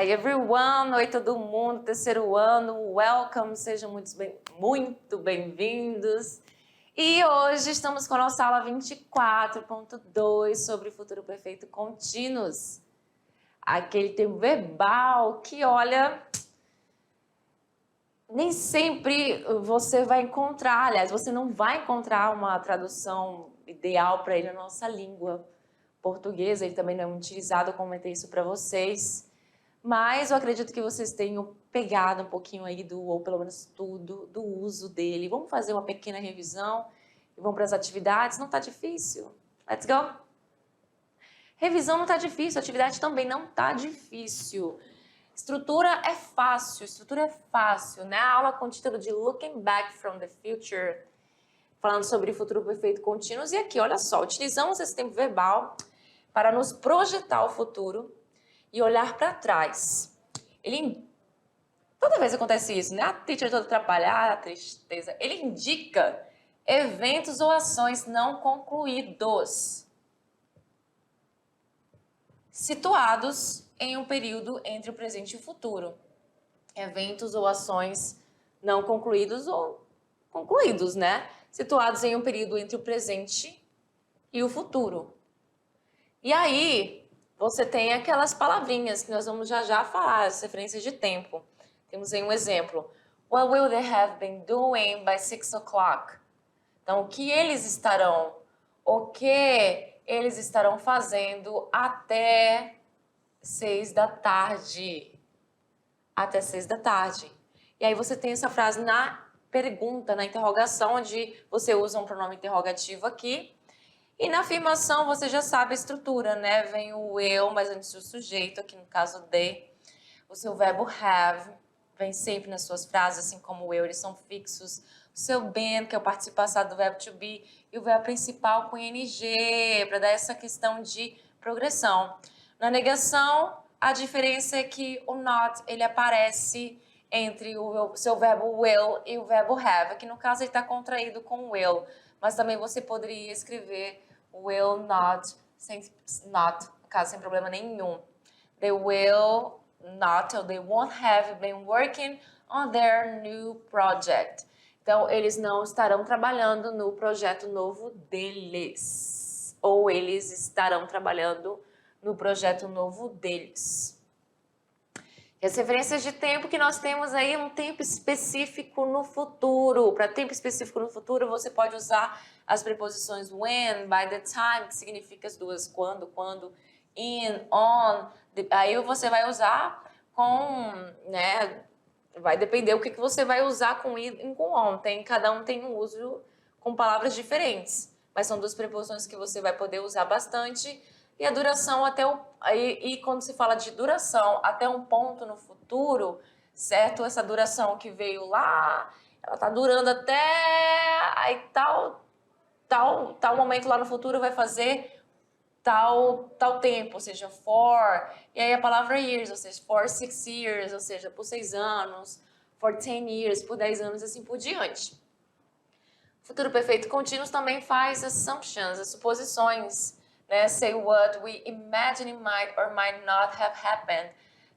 Hi everyone, oi todo mundo, terceiro ano, welcome, sejam muito bem-vindos. E hoje estamos com a nossa aula 24.2 sobre futuro perfeito contínuos. Aquele tempo verbal que, olha, nem sempre você vai encontrar, aliás, você não vai encontrar uma tradução ideal para ele na nossa língua portuguesa, ele também não é muito utilizado, eu comentei isso para vocês. Mas eu acredito que vocês tenham pegado um pouquinho aí ou pelo menos tudo, do uso dele. Vamos fazer uma pequena revisão e vamos para as atividades? Não está difícil? Let's go! Revisão não está difícil, atividade também não está difícil. Estrutura é fácil, né? A aula com o título de Looking Back from the Future, falando sobre futuro perfeito contínuos. E aqui, olha só, utilizamos esse tempo verbal para nos projetar o futuro e olhar para trás. Toda vez acontece isso, né? A teacher toda atrapalhada, tristeza. Ele indica eventos ou ações não concluídos, situados em um período entre o presente e o futuro. Eventos ou ações não concluídos ou concluídos, né? Situados em um período entre o presente e o futuro. E aí, você tem aquelas palavrinhas que nós vamos já falar, as referências de tempo. Temos aí um exemplo. What will they have been doing by 6 o'clock? Então, o que eles estarão fazendo até 6 da tarde? Até 6 da tarde. E aí você tem essa frase na pergunta, na interrogação, onde você usa um pronome interrogativo aqui. E na afirmação você já sabe a estrutura, né? Vem o eu, mas antes do sujeito, aqui no caso de. O seu verbo have vem sempre nas suas frases, assim como o eu, eles são fixos. O seu been, que é o participio passado do verbo to be, e o verbo principal com ing, para dar essa questão de progressão. Na negação, a diferença é que o not, ele aparece entre o seu verbo will e o verbo have. Aqui no caso ele está contraído com will, mas também você poderia escrever will not, no caso sem problema nenhum. They will not, or they won't have been working on their new project. Então, eles não estarão trabalhando no projeto novo deles. Ou eles estarão trabalhando no projeto novo deles. E as referências de tempo que nós temos aí, um tempo específico no futuro. Para tempo específico no futuro, você pode usar as preposições when, by the time, que significa as duas quando, in, on. Aí você vai usar com, né, vai depender o que você vai usar com in e com on. Cada um tem um uso com palavras diferentes, mas são duas preposições que você vai poder usar bastante. E a duração até e quando se fala de duração até um ponto no futuro, certo? Essa duração que veio lá, ela tá durando até aí tal momento lá no futuro vai fazer tal tempo, ou seja, for, e aí a palavra years, ou seja, for 6 years, ou seja, por 6 anos, for 10 years, por 10 anos, assim por diante. Futuro perfeito contínuo também faz assumptions, as suposições, né? Say what we imagine might or might not have happened.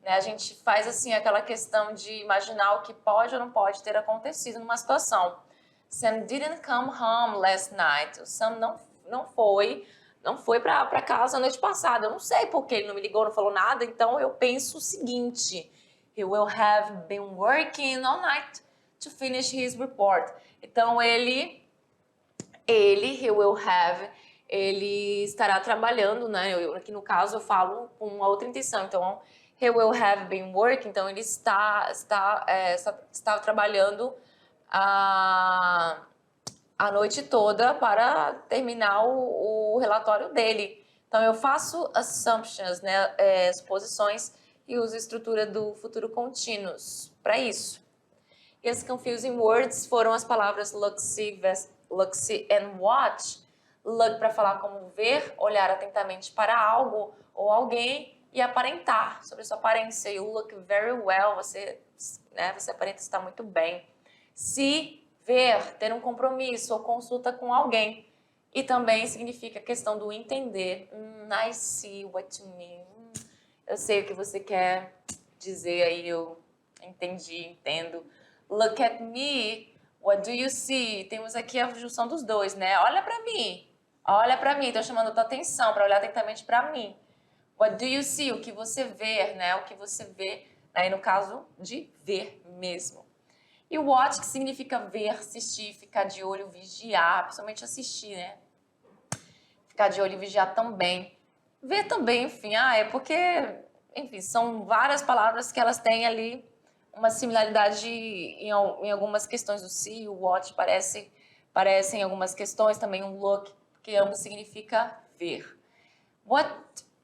Né? A gente faz assim aquela questão de imaginar o que pode ou não pode ter acontecido numa situação. Sam didn't come home last night. O Sam não foi para casa a noite passada. Eu não sei porque ele não me ligou, não falou nada, então eu penso o seguinte: he will have been working all night to finish his report. Então he will have, ele estará trabalhando, né? Aqui no caso eu falo com uma outra intenção. Então, he will have been working, então ele está trabalhando a noite toda para terminar o relatório dele. Então, eu faço assumptions, né? Suposições, e uso a estrutura do futuro contínuos para isso. E as confusing words foram as palavras look, see and watch. Look para falar como ver, olhar atentamente para algo ou alguém, e aparentar, sobre sua aparência. You look very well, você aparenta estar muito bem. See, ver, ter um compromisso ou consulta com alguém. E também significa a questão do entender. I see what you mean. Eu sei o que você quer dizer aí, eu entendi, entendo. Look at me, what do you see? Temos aqui a junção dos dois, né? Olha pra mim, tô chamando a tua atenção para olhar atentamente pra mim. What do you see? O que você vê, né? O que você vê, aí no caso de ver mesmo. E watch, que significa ver, assistir, ficar de olho, vigiar, principalmente assistir, né? Ficar de olho e vigiar também. Ver também, enfim, é porque, enfim, são várias palavras que elas têm ali uma similaridade em algumas questões do see, o watch parece em algumas questões, também um look, que ambos significa ver. What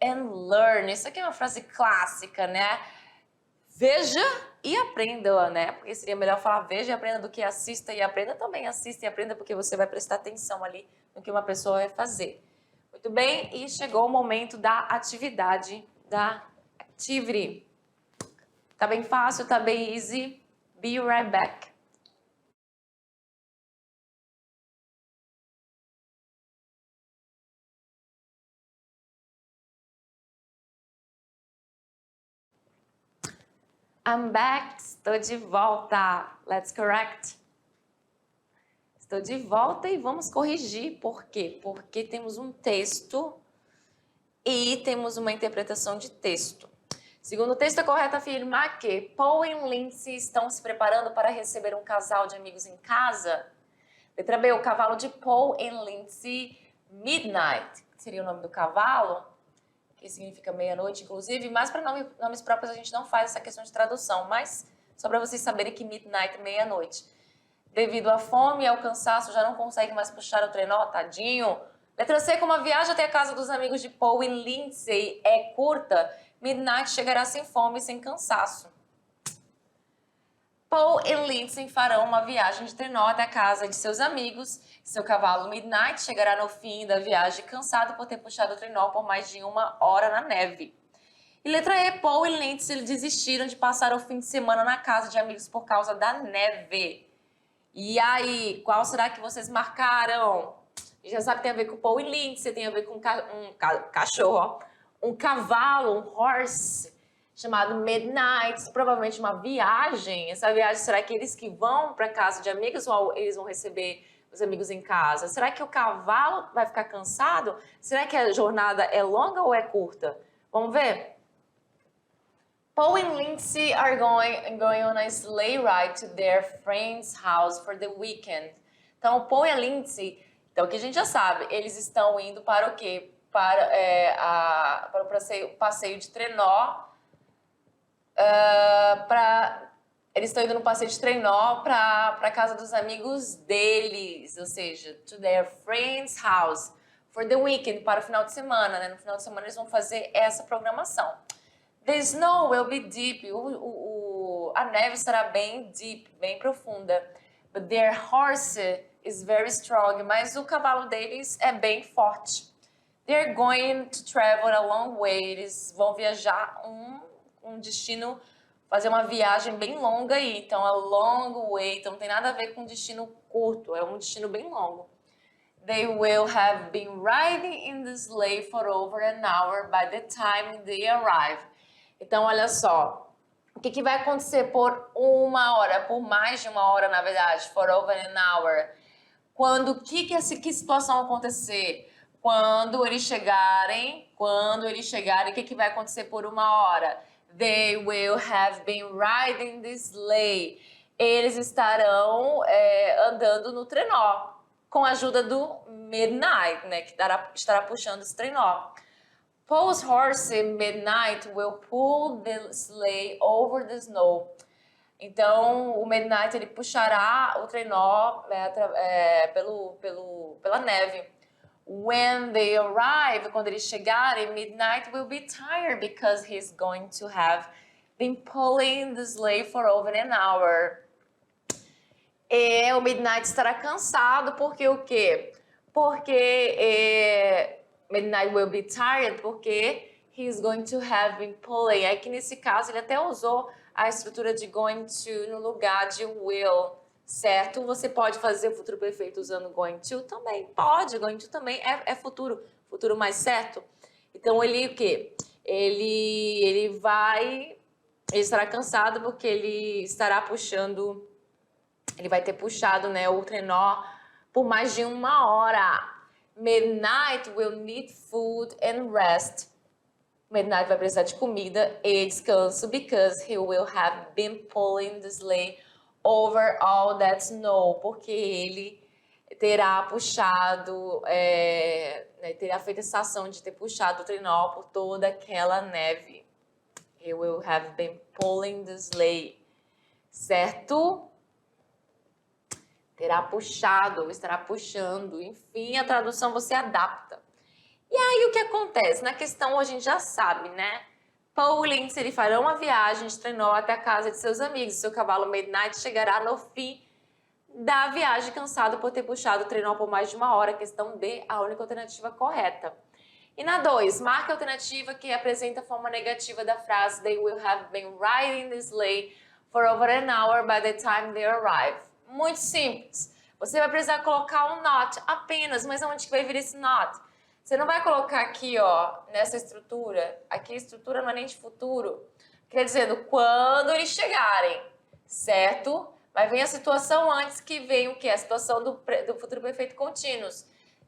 and learn, isso aqui é uma frase clássica, né? Veja e aprenda, né? Porque seria melhor falar veja e aprenda do que assista e aprenda. Também assista e aprenda, porque você vai prestar atenção ali no que uma pessoa vai fazer. Muito bem, e chegou o momento da atividade, da activity. Tá bem fácil, tá bem easy. Be right back. I'm back, estou de volta. Let's correct. Estou de volta e vamos corrigir. Por quê? Porque temos um texto e temos uma interpretação de texto. Segundo o texto, é correto afirmar que Paul e Lindsay estão se preparando para receber um casal de amigos em casa. Letra B, o cavalo de Paul e Lindsay, Midnight, que seria o nome do cavalo, que significa meia-noite, inclusive, mas para nomes próprios a gente não faz essa questão de tradução, mas só para vocês saberem que Midnight é meia-noite. Devido à fome e ao cansaço, já não consegue mais puxar o trenó, tadinho. Letra C, como a viagem até a casa dos amigos de Paul e Lindsay é curta, Midnight chegará sem fome e sem cansaço. Paul e Lindsay farão uma viagem de trenó até a casa de seus amigos. Seu cavalo Midnight chegará no fim da viagem cansado por ter puxado o trenó por mais de 1 hora na neve. E letra E, Paul e Lindsay desistiram de passar o fim de semana na casa de amigos por causa da neve. E aí, qual será que vocês marcaram? Já sabe que tem a ver com Paul e Lindsay, tem a ver com um cachorro, ó. Um cavalo, um horse, chamado Midnight, provavelmente uma viagem. Essa viagem, será que eles que vão para casa de amigos ou eles vão receber os amigos em casa? Será que o cavalo vai ficar cansado? Será que a jornada é longa ou é curta? Vamos ver? Paul and Lindsay are going on a sleigh ride to their friend's house for the weekend. Então, Paul e a Lindsay, então o que a gente já sabe, eles estão indo para o quê? Para o passeio de trenó. Eles estão indo no passeio de trenó para a casa dos amigos deles, ou seja, to their friend's house for the weekend, para o final de semana, né? No final de semana eles vão fazer essa programação. The snow will be deep. A neve será bem deep, bem profunda. But their horse is very strong. Mas o cavalo deles é bem forte. They're going to travel a long way. Eles vão viajar um destino, fazer uma viagem bem longa aí. Então, a long way. Então, não tem nada a ver com um destino curto. É um destino bem longo. They will have been riding in the sleigh for over an hour by the time they arrive. Então, olha só, o que vai acontecer por 1 hora, por mais de 1 hora, na verdade, for over an hour? Que situação acontecer? Quando eles chegarem, o que vai acontecer por 1 hora? They will have been riding the sleigh. Eles estarão andando no trenó, com a ajuda do Midnight, né, que estará puxando esse trenó. Paul's horse Midnight will pull the sleigh over the snow. Então, o Midnight ele puxará o trenó pela neve. When they arrive, quando eles chegarem, Midnight will be tired because he's going to have been pulling the sleigh for over an hour. E o Midnight estará cansado porque o quê? Porque Midnight will be tired porque he's going to have been pulling. Aí que nesse caso ele até usou a estrutura de going to no lugar de will, certo? Você pode fazer o futuro perfeito usando going to? Também pode, going to também é futuro mais certo. Então ele o quê? Ele vai Ele estará cansado porque ele estará puxando, ele vai ter puxado, né, o trenó por mais de 1 hora. Midnight will need food and rest. Midnight vai precisar de comida e descanso because he will have been pulling the sleigh over all that snow. Porque ele terá puxado, né, terá feito essa ação de ter puxado o trenó por toda aquela neve. He will have been pulling the sleigh. Certo? Terá puxado, estará puxando. Enfim, a tradução você adapta. E aí o que acontece? Na questão a gente já sabe, né? Paul e Lindsay farão uma viagem de trenó até a casa de seus amigos. Seu cavalo Midnight chegará no fim da viagem cansado por ter puxado o trenó por mais de 1 hora. Questão D, a única alternativa correta. E na 2, marque a alternativa que apresenta a forma negativa da frase They will have been riding the sleigh for over an hour by the time they arrive. Muito simples. Você vai precisar colocar um not apenas, mas aonde que vai vir esse not? Você não vai colocar aqui, ó, nessa estrutura. Aqui a estrutura não é nem de futuro. Quer dizer, quando eles chegarem, certo? Mas vem a situação antes que vem o quê? A situação do futuro perfeito contínuos.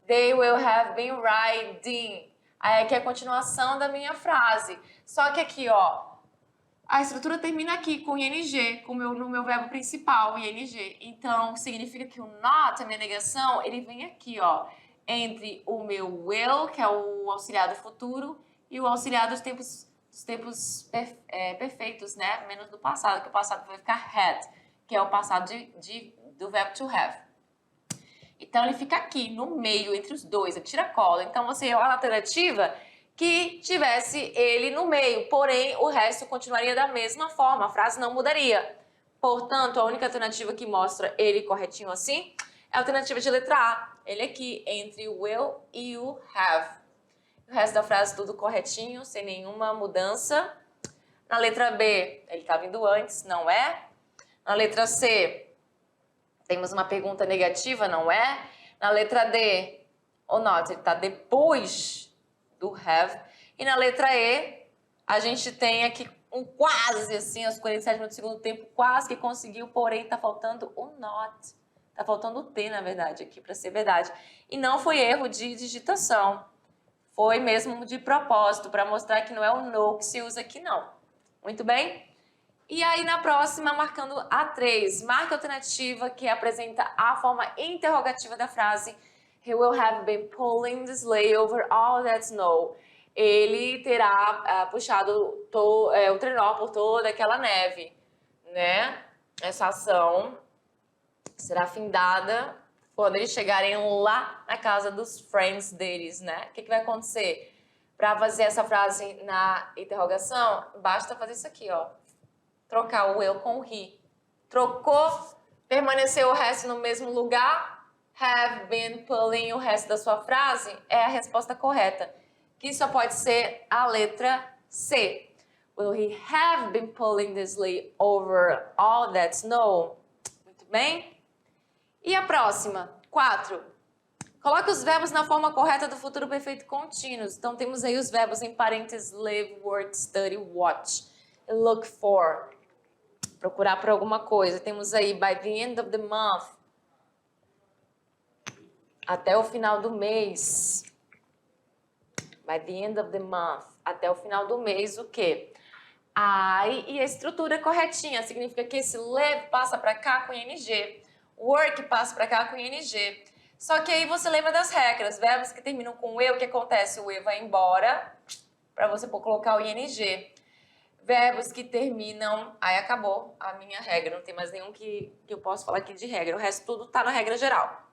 They will have been riding. Aí aqui é a continuação da minha frase. Só que aqui, ó, a estrutura termina aqui com ing, no meu verbo principal, ing. Então, significa que o not, a minha negação, ele vem aqui, ó, entre o meu will, que é o auxiliar do futuro, e o auxiliar dos tempos perfeitos, né? Menos do passado, que o passado vai ficar had, que é o passado do verbo to have. Então, ele fica aqui, no meio, entre os dois, ele tira a cola. Então, você é a alternativa que tivesse ele no meio, porém, o resto continuaria da mesma forma, a frase não mudaria. Portanto, a única alternativa que mostra ele corretinho assim é a alternativa de letra A. Ele aqui, entre o will e o have. O resto da frase tudo corretinho, sem nenhuma mudança. Na letra B, ele está vindo antes, não é? Na letra C, temos uma pergunta negativa, não é? Na letra D, o not, ele está depois do have. E na letra E, a gente tem aqui um quase, assim, aos 47 minutos do segundo tempo, quase que conseguiu, porém está faltando o not. Está faltando o T, na verdade, aqui, para ser verdade. E não foi erro de digitação. Foi mesmo de propósito, para mostrar que não é o no que se usa aqui, não. Muito bem? E aí, na próxima, marcando a 3, marca a alternativa que apresenta a forma interrogativa da frase He will have been pulling the sleigh over all that snow. Ele terá puxado o trenó por toda aquela neve, né? Essa ação será findada quando eles chegarem lá na casa dos friends deles, né? O que vai acontecer? Para fazer essa frase na interrogação, basta fazer isso aqui, ó. Trocar o will com o he. Trocou, permaneceu o resto no mesmo lugar, have been pulling o resto da sua frase, é a resposta correta, que só pode ser a letra C. Will he have been pulling the sleigh over all that snow? Muito bem. E a próxima, 4. Coloque os verbos na forma correta do futuro perfeito contínuo. Então, temos aí os verbos em parênteses, live, work, study, watch, look for. Procurar por alguma coisa. Temos aí, by the end of the month. Até o final do mês. By the end of the month. Até o final do mês, o quê? E a estrutura corretinha. Significa que esse live passa para cá com ing. Work passa para cá com ing. Só que aí você lembra das regras. Verbos que terminam com e, o que acontece? O e vai embora para você colocar o ing. Verbos que terminam... Aí acabou a minha regra. Não tem mais nenhum que eu posso falar aqui de regra. O resto tudo tá na regra geral.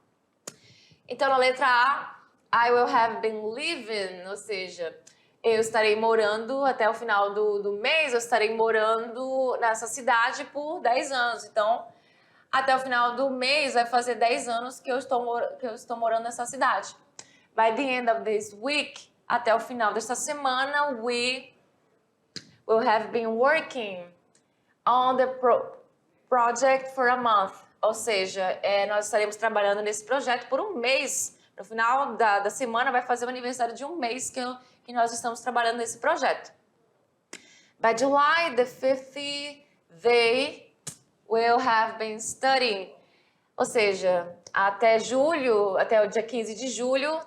Então, na letra A, I will have been living. Ou seja, eu estarei morando até o final do mês. Eu estarei morando nessa cidade por 10 anos. Então, até o final do mês vai fazer 10 anos que eu estou morando nessa cidade. By the end of this week, até o final desta semana, we will have been working on the project for a month. Ou seja, nós estaremos trabalhando nesse projeto por um mês. No final da semana vai fazer o aniversário de um mês que nós estamos trabalhando nesse projeto. By July the 5th, they will have been studying. Ou seja, até julho, até o dia 15 de julho,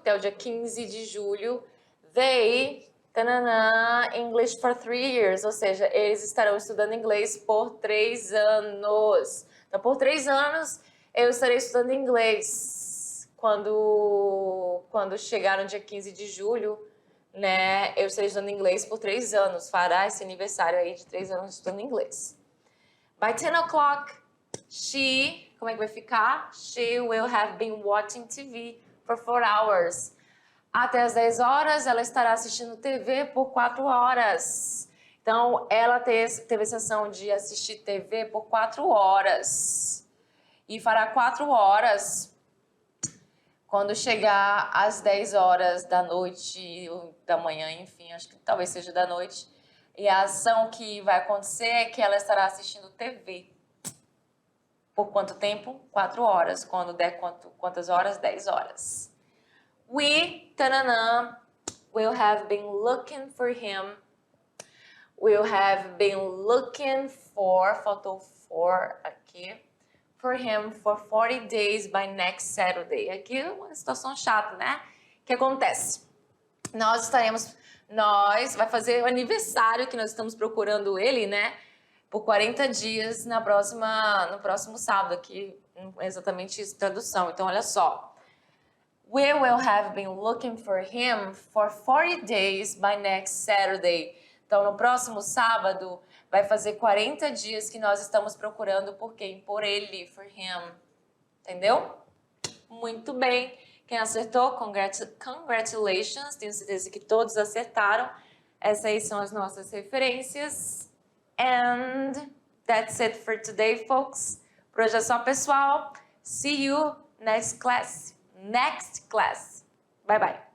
they, tanana, English for 3 years. Ou seja, eles estarão estudando inglês por 3 anos. Então, por 3 anos, eu estarei estudando inglês. Quando chegar no dia 15 de julho, né, eu estarei estudando inglês por 3 anos. Fará esse aniversário aí de 3 anos estudando inglês. By 10 o'clock, she, como é que vai ficar? She will have been watching TV for 4 hours. Até as 10 horas, ela estará assistindo TV por 4 horas. Então, ela teve a sensação de assistir TV por 4 horas. E fará 4 horas quando chegar às 10 horas da noite, ou da manhã, enfim, acho que talvez seja da noite. E a ação que vai acontecer é que ela estará assistindo TV. Por quanto tempo? 4 horas. Quando der quantas horas? 10 horas. We, tananã, will have been looking for him. Will have been looking for, faltou for aqui, for him for 40 days by next Saturday. Aqui é uma situação chata, né? O que acontece? Vai fazer o aniversário que nós estamos procurando ele, né? Por 40 dias no próximo sábado, aqui exatamente isso, tradução. Então, olha só. We will have been looking for him for 40 days by next Saturday. Então, no próximo sábado, vai fazer 40 dias que nós estamos procurando por quem? Por ele, for him. Entendeu? Muito bem. Quem acertou, congratulations. Tenho certeza que todos acertaram. Essas aí são as nossas referências. And that's it for today, folks. Por hoje é só, pessoal. See you next class. Bye, bye.